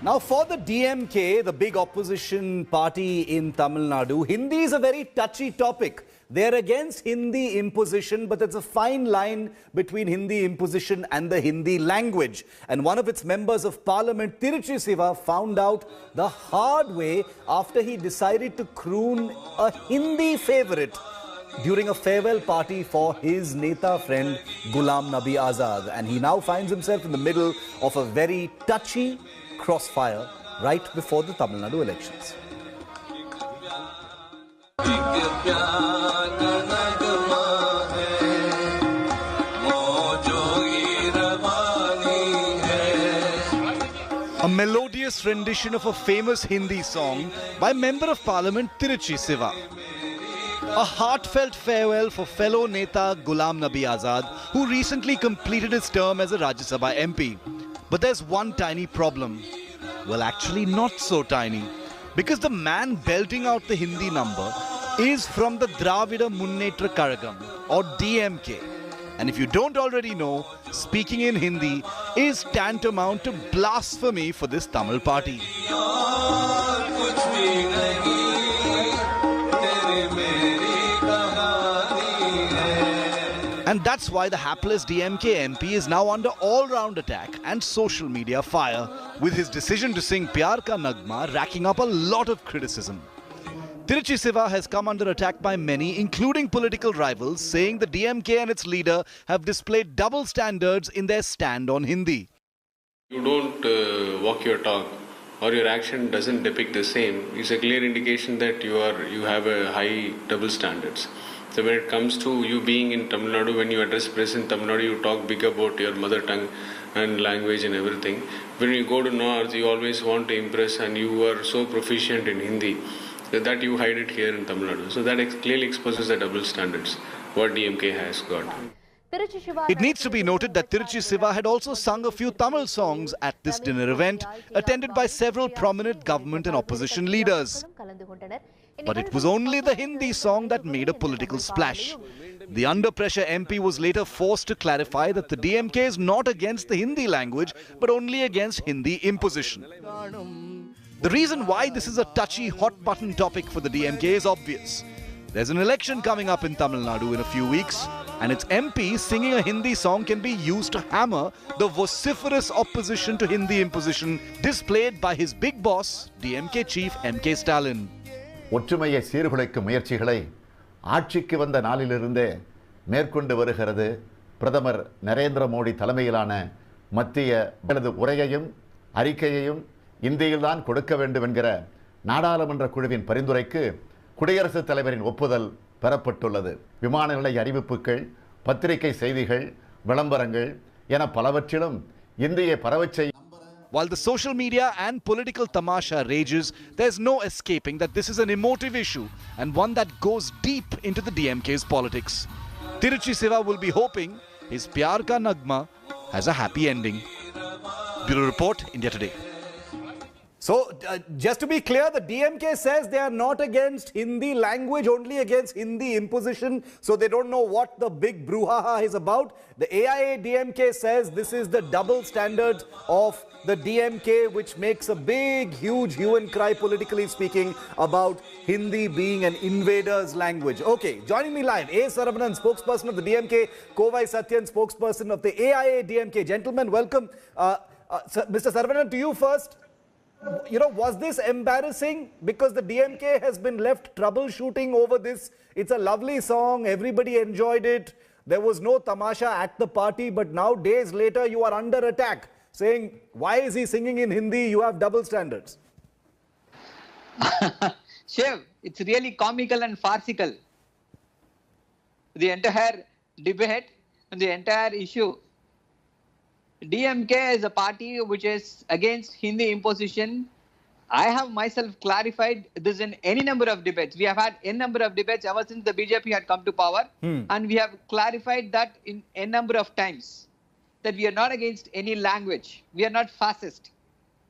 Now, for the DMK, the big opposition party in Tamil Nadu, Hindi is a very touchy topic. They're against Hindi imposition, but there's a fine line between Hindi imposition and the Hindi language. And one of its members of parliament, Tiruchi Siva, found out the hard way after he decided to croon a Hindi favorite during a farewell party for his Neta friend Ghulam Nabi Azad. And he now finds himself in the middle of a very touchy crossfire right before the Tamil Nadu elections. A melodious rendition of a famous Hindi song by Member of Parliament Tiruchi Siva. A heartfelt farewell for fellow Neta Ghulam Nabi Azad, who recently completed his term as a Rajya Sabha MP. But there's one tiny problem. Well, actually not so tiny. Because the man belting out the Hindi number is from the Dravida Munnetra Kazhagam, or DMK. And if you don't already know, speaking in Hindi is tantamount to blasphemy for this Tamil party. And that's why the hapless DMK MP is now under all-round attack and social media fire, with his decision to sing Pyar Ka Nagma racking up a lot of criticism. Tiruchi Siva has come under attack by many, including political rivals, saying the DMK and its leader have displayed double standards in their stand on Hindi. You don't walk your talk, or your action doesn't depict the same. It's a clear indication that you have a high double standards. So when it comes to you being in Tamil Nadu, when you address press in Tamil Nadu, you talk big about your mother tongue and language and everything. When you go to North, you always want to impress, and you are so proficient in Hindi that you hide it here in Tamil Nadu. So that clearly exposes the double standards what DMK has got. It needs to be noted that Tiruchi Siva had also sung a few Tamil songs at this dinner event, attended by several prominent government and opposition leaders. But it was only the Hindi song that made a political splash. The under-pressure MP was later forced to clarify that the DMK is not against the Hindi language, but only against Hindi imposition. The reason why this is a touchy, hot-button topic for the DMK is obvious. There's an election coming up in Tamil Nadu in a few weeks, and its MP singing a Hindi song can be used to hammer the vociferous opposition to Hindi imposition displayed by his big boss, DMK chief M.K. Stalin. ஒற்றுமையை சீர்குலைக்கும் முயற்சிகளை ஆட்சிக்கு வந்த நாளிலிருந்தே மேற்கொண்டு வருகிறது பிரதமர் நரேந்திர மோடி தலைமையிலான மத்திய உரையையும் அறிக்கையையும் இந்தியில்தான் கொடுக்க வேண்டும் என்கிற நாடாளுமன்ற குழுவின் பரிந்துரைக்கு குடியரசுத் தலைவரின் ஒப்புதல் பெறப்பட்டுள்ளது. விமான நிலைய அறிவிப்புகள், பத்திரிகை செய்திகள், விளம்பரங்கள் என பலவற்றிலும் இந்தியை பரவச் செய்ய. While the social media and political tamasha rages, there's no escaping that this is an emotive issue and one that goes deep into the DMK's politics. Tiruchi Siva will be hoping his Pyar Ka Nagma has a happy ending. Bureau Report, India Today. So, just to be clear, the DMK says they are not against Hindi language, only against Hindi imposition. So, they don't know what the big brouhaha is about. The AIA-DMK says this is the double standard of the DMK, which makes a big, huge hue and cry, politically speaking, about Hindi being an invader's language. Okay, joining me live, A. Saravanan, spokesperson of the DMK, Kovai Satyan, spokesperson of the AIA-DMK. Gentlemen, welcome. Mr. Saravanan, to you first. You know, was this embarrassing? Because the DMK has been left troubleshooting over this. It's a lovely song. Everybody enjoyed it. There was no tamasha at the party. But now, days later, you are under attack, saying, why is he singing in Hindi? You have double standards. Shiv, it's really comical and farcical. The entire debate and the entire issue. DMK is a party which is against Hindi imposition. I have myself clarified this in any number of debates. We have had a number of debates ever since the BJP had come to power. And we have clarified that in a number of times. That we are not against any language. We are not fascist.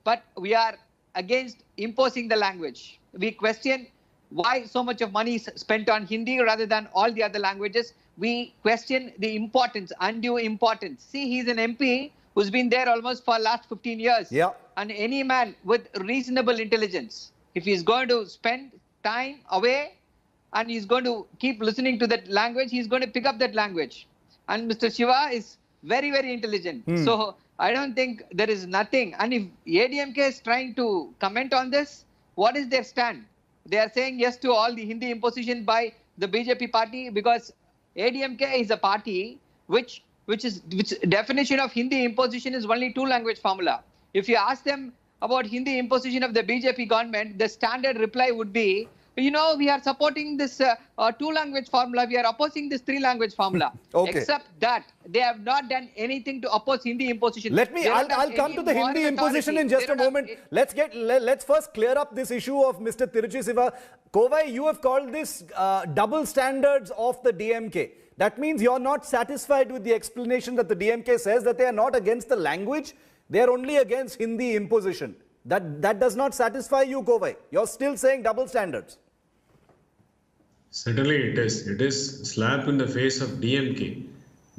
But we are against imposing the language. We question why so much of money is spent on Hindi rather than all the other languages. We question the importance, undue importance. See, he's an MP who's been there almost for last 15 years. Yeah. And any man with reasonable intelligence, if he's going to spend time away and he's going to keep listening to that language, he's going to pick up that language. And Mr. Shiva is very, very intelligent. So I don't think there is nothing. And if ADMK is trying to comment on this, what is their stand? They are saying yes to all the Hindi imposition by the BJP party, because ADMK is a party which definition of Hindi imposition is only two-language formula. If you ask them about Hindi imposition of the BJP government, the standard reply would be, you know, we are supporting this two-language formula, we are opposing this three-language formula. Okay. Except that they have not done anything to oppose Hindi imposition. I'll come to the Hindi imposition in just a moment. Let's first clear up this issue of Mr. Tiruchi Siva. Kovai, you have called this double standards of the DMK. That means you're not satisfied with the explanation that the DMK says that they are not against the language, they are only against Hindi imposition. That does not satisfy you, Kovai. You're still saying double standards. Certainly it is. It is slap in the face of DMK.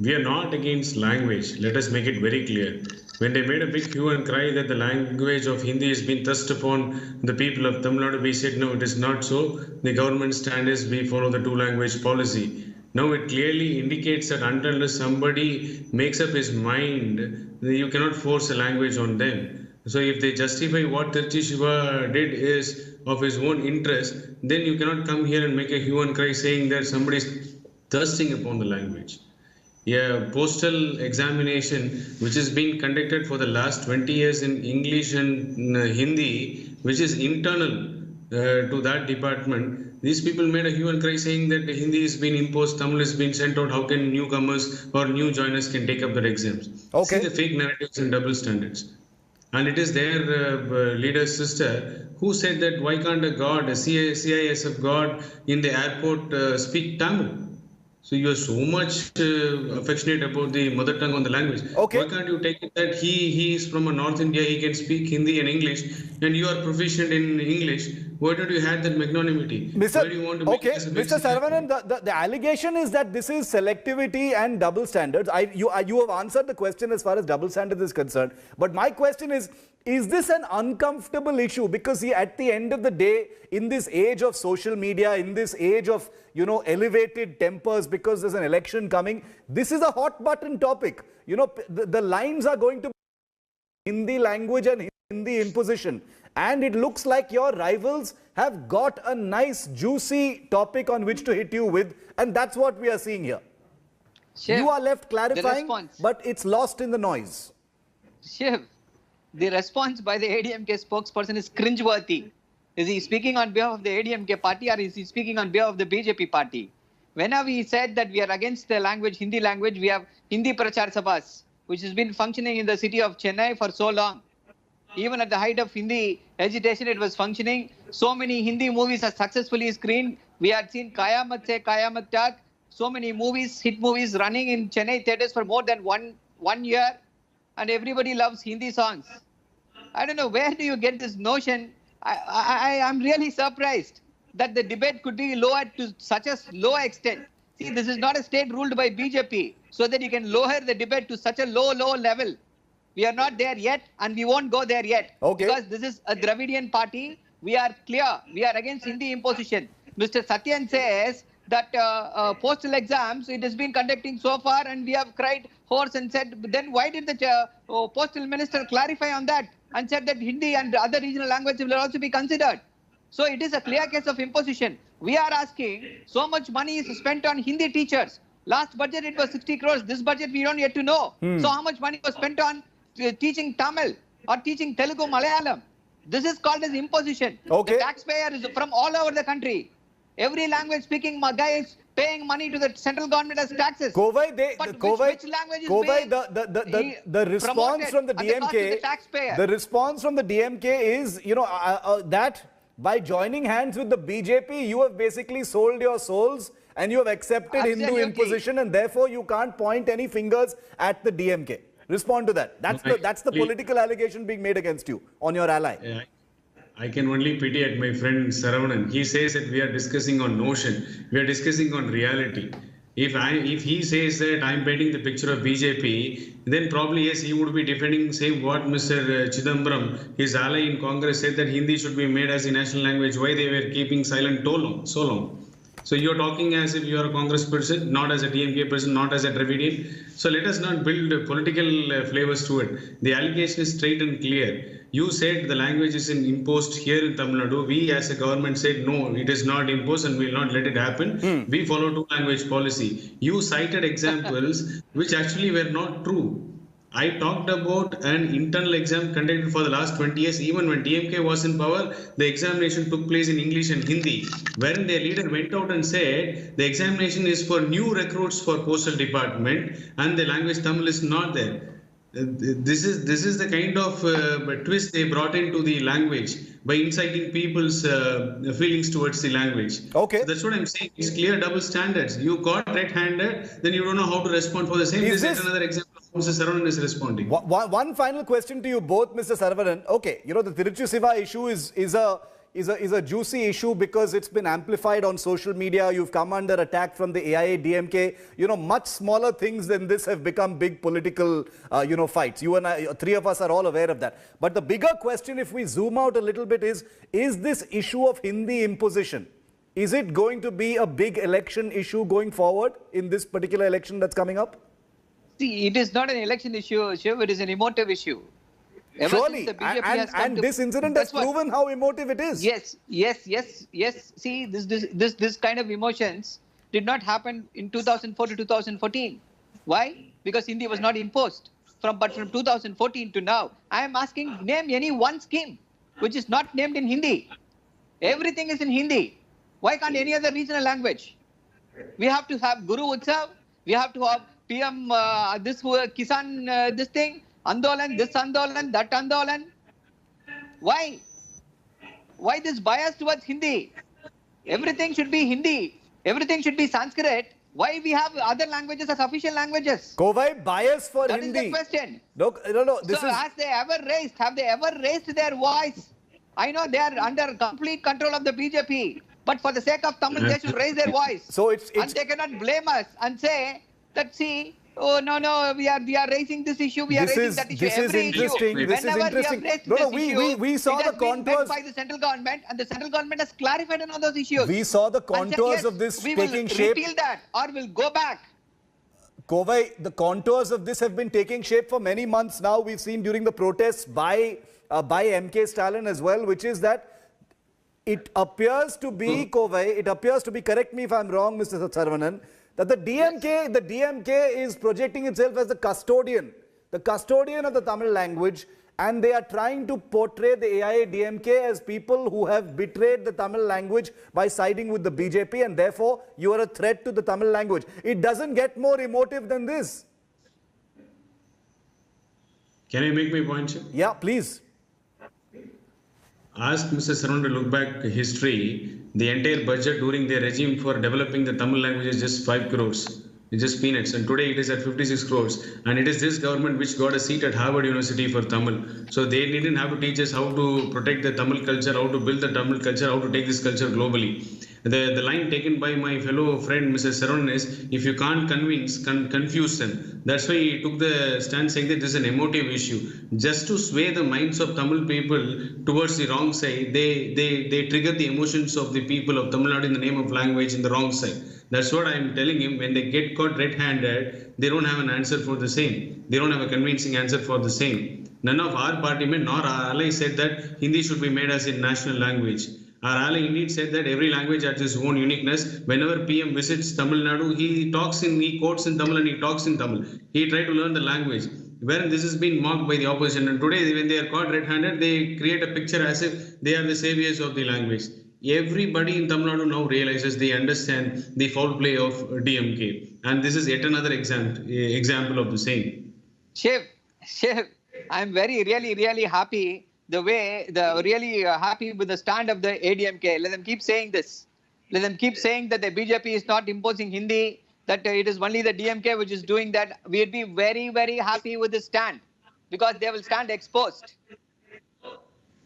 We are not against language. Let us make it very clear. When they made a big hue and cry that the language of Hindi has been thrust upon the people of Tamil Nadu, we said no, it is not so. The government stand is we follow the two-language policy. Now it clearly indicates that unless somebody makes up his mind, you cannot force a language on them. So if they justify what Tiruchi Siva did is of his own interest, then you cannot come here and make a hue and cry saying that somebody is thirsting upon the language. A postal examination which has been conducted for the last 20 years in English and Hindi, which is internal to that department, these people made a hue and cry saying that Hindi is being imposed, Tamil is being sent out, how can newcomers or new joiners can take up their exams? Okay. See the fake narratives and double standards. And it is their leader's sister who said that why can't a god, a CISF god in the airport speak Tamil? So you are so much affectionate about the mother tongue on the language. Okay. Why can't you take it that he is from a North India, he can speak Hindi and English, and you are proficient in English? Why don't you have that magnanimity? Why do you want to make this a big Mr. Saravanan, the allegation is that this is selectivity and double standards. You have answered the question as far as double standards is concerned. But my question is this an uncomfortable issue? Because at the end of the day, in this age of social media, in this age of, you know, elevated tempers because there's an election coming, this is a hot button topic. You know, the lines are going to be Hindi language and Hindi imposition. And it looks like your rivals have got a nice juicy topic on which to hit you with. And that's what we are seeing here. Shiv, you are left clarifying, response. but it's lost in the noise. Shiv, the response by the ADMK spokesperson is cringeworthy. Is he speaking on behalf of the ADMK party or is he speaking on behalf of the BJP party? Whenever he said that we are against the language, Hindi language, we have Hindi Prachar Sabhas, which has been functioning in the city of Chennai for so long. Even at the height of Hindi agitation, it was functioning. So many Hindi movies are successfully screened. We had seen Qayamat Se Qayamat Tak. So many movies, hit movies running in Chennai theatres for more than one year. And everybody loves Hindi songs. I don't know, where do you get this notion? I'm really surprised that the debate could be lowered to such a low extent. See, this is not a state ruled by BJP, so that you can lower the debate to such a low level. We are not there yet and we won't go there yet. Okay. Because this is a Dravidian party. We are clear. We are against Hindi imposition. Mr. Satyan says that postal exams, it has been conducting so far and we have cried hoarse and said, then why did the postal minister clarify on that and said that Hindi and other regional languages will also be considered? So it is a clear case of imposition. We are asking, so much money is spent on Hindi teachers. Last budget it was 60 crores. This budget we don't yet to know. So how much money was spent on teaching Tamil or teaching Telugu, Malayalam? This is called as imposition. Okay. The taxpayer is from all over the country. Every language speaking guy is paying money to the central government as taxes. Kovai, which language is the response from the DMK, the response from the DMK is, you know, that by joining hands with the BJP, you have basically sold your souls and you have accepted Hindu imposition, and therefore you can't point any fingers at the DMK. Respond to that. That's the political allegation being made against you on your ally. Yeah, I can only pity at my friend Saravanan. He says that we are discussing on notion. We are discussing on reality. If he says that I'm painting the picture of BJP, then probably yes, he would be defending same what Mr. Chidambaram, his ally in Congress, said that Hindi should be made as the national language. Why they were keeping silent so long? So you're talking as if you are a Congress person, not as a DMK person, not as a Dravidian. So let us not build political flavors to it. The allegation is straight and clear. You said the language is imposed here in Tamil Nadu. We as a government said no, it is not imposed and we will not let it happen. We follow two-language policy. You cited examples which actually were not true. I talked about an internal exam conducted for the last 20 years. Even when DMK was in power, the examination took place in English and Hindi, wherein their leader went out and said the examination is for new recruits for postal department and the language Tamil is not there. This is the kind of twist they brought into the language by inciting people's feelings towards the language. Okay. So that's what I'm saying. It's clear double standards. You got red-handed, then you don't know how to respond for the same. This is another example of how Mr. Saravanan is responding. One final question to you both, Mr. Saravanan. Okay, you know, the Tiruchi Siva issue is a juicy issue because it's been amplified on social media. You've come under attack from the AIA DMK. You know, much smaller things than this have become big political, fights. You and I, three of us are all aware of that. But the bigger question, if we zoom out a little bit, is this issue of Hindi imposition, is it going to be a big election issue going forward in this particular election that's coming up? See, it is not an election issue, Shiv. It is an emotive issue. Surely, and this incident has proven how emotive it is. Yes. See, this kind of emotions did not happen in 2004 to 2014. Why? Because Hindi was not imposed. But from 2014 to now, I am asking, name any one scheme which is not named in Hindi. Everything is in Hindi. Why can't any other regional language? We have to have Guru Utsav. We have to have PM Kisan this thing. Andolan, this Andolan, that Andolan. Why? Why this bias towards Hindi? Everything should be Hindi. Everything should be Sanskrit. Why we have other languages as official languages? Kovai, bias for Hindi. That is the question. No. Have they ever raised their voice? I know they are under complete control of the BJP. But for the sake of Tamil, they should raise their voice. And they cannot blame us and say that, see, oh no, we are raising this issue. We are raising that issue. This is interesting. We saw the contours by the central government, and the central government has clarified on all those issues. We saw the contours of this taking shape. We will repeal that, or we'll go back. Kovai, the contours of this have been taking shape for many months now. We've seen during the protests by MK Stalin as well, which is that it appears to be, Kovai, it appears to be, correct me if I'm wrong, Mr. Saravanan, that the DMK is projecting itself as the custodian of the Tamil language, and they are trying to portray the AIA DMK as people who have betrayed the Tamil language by siding with the BJP, and therefore you are a threat to the Tamil language. It doesn't get more emotive than this. Can I make my point, sir? Yeah, please. Ask Mr. Saravanan to look back history. The entire budget during their regime for developing the Tamil language is just 5 crores. It's just peanuts. And today it is at 56 crores. And it is this government which got a seat at Harvard University for Tamil. So they didn't have to teach us how to protect the Tamil culture, how to build the Tamil culture, how to take this culture globally. The line taken by my fellow friend Mr. Saravanan is, if you can't convince, confuse them. That's why he took the stand saying that this is an emotive issue. Just to sway the minds of Tamil people towards the wrong side, they trigger the emotions of the people of Tamil Nadu in the name of language in the wrong side. That's what I'm telling him. When they get caught red-handed, they don't have an answer for the same. They don't have a convincing answer for the same. None of our party men nor our allies said that Hindi should be made as a national language. Our ally indeed said that every language has its own uniqueness. Whenever PM visits Tamil Nadu, he quotes in Tamil and he talks in Tamil. He tried to learn the language. Wherein this has been mocked by the opposition. And today, when they are caught red-handed, they create a picture as if they are the saviors of the language. Everybody in Tamil Nadu now realizes, they understand the foul play of DMK. And this is yet another example of the same. Shiv, I'm really happy happy with the stand of the ADMK. Let them keep saying this. Let them keep saying that the BJP is not imposing Hindi, that it is only the DMK which is doing that. We'd be very happy with this stand, because they will stand exposed.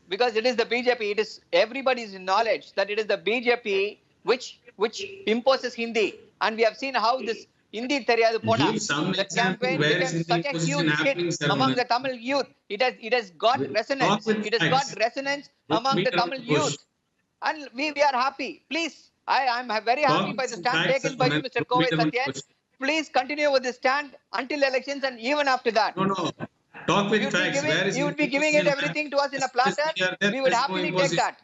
Because it is the BJP, it is everybody's knowledge that it is the BJP which which imposes Hindi. And we have seen how this Hindi Theriyadu Pona, Give some the example campaign where became is Hindi such a imposition huge happening, hit among Saravanan? the Tamil youth. It has got resonance. Talk with It has got facts. resonance Don't among beat the around Tamil the bush. youth. And we are happy. Please, I'm very happy Talk by the with stand facts, taken by you, Saravanan. Mr. Don't Kovai beat around the Satyan. bush. Please continue with this stand until elections and even after that. No. Talk with You would be facts. Where is you would be Hindi giving it imposition everything to us in a happening? platter. Yes, there We would is no happily take imposition. that.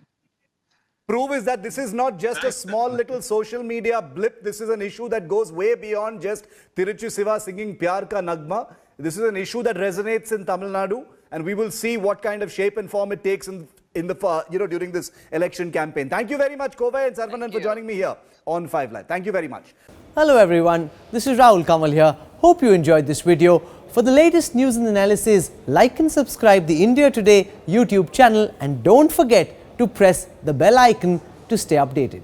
Proof is that this is not just a small little social media blip. This is an issue that goes way beyond just Tiruchi Siva singing Pyar Ka Nagma. This is an issue that resonates in Tamil Nadu, and we will see what kind of shape and form it takes in the during this election campaign. Thank you very much, Kovai and Saravanan, for joining me here on 5 Live. Thank you very much. Hello everyone, this is Rahul Kamal here. Hope you enjoyed this video. For the latest news and analysis, like and subscribe the India Today YouTube channel, and don't forget to press the bell icon to stay updated.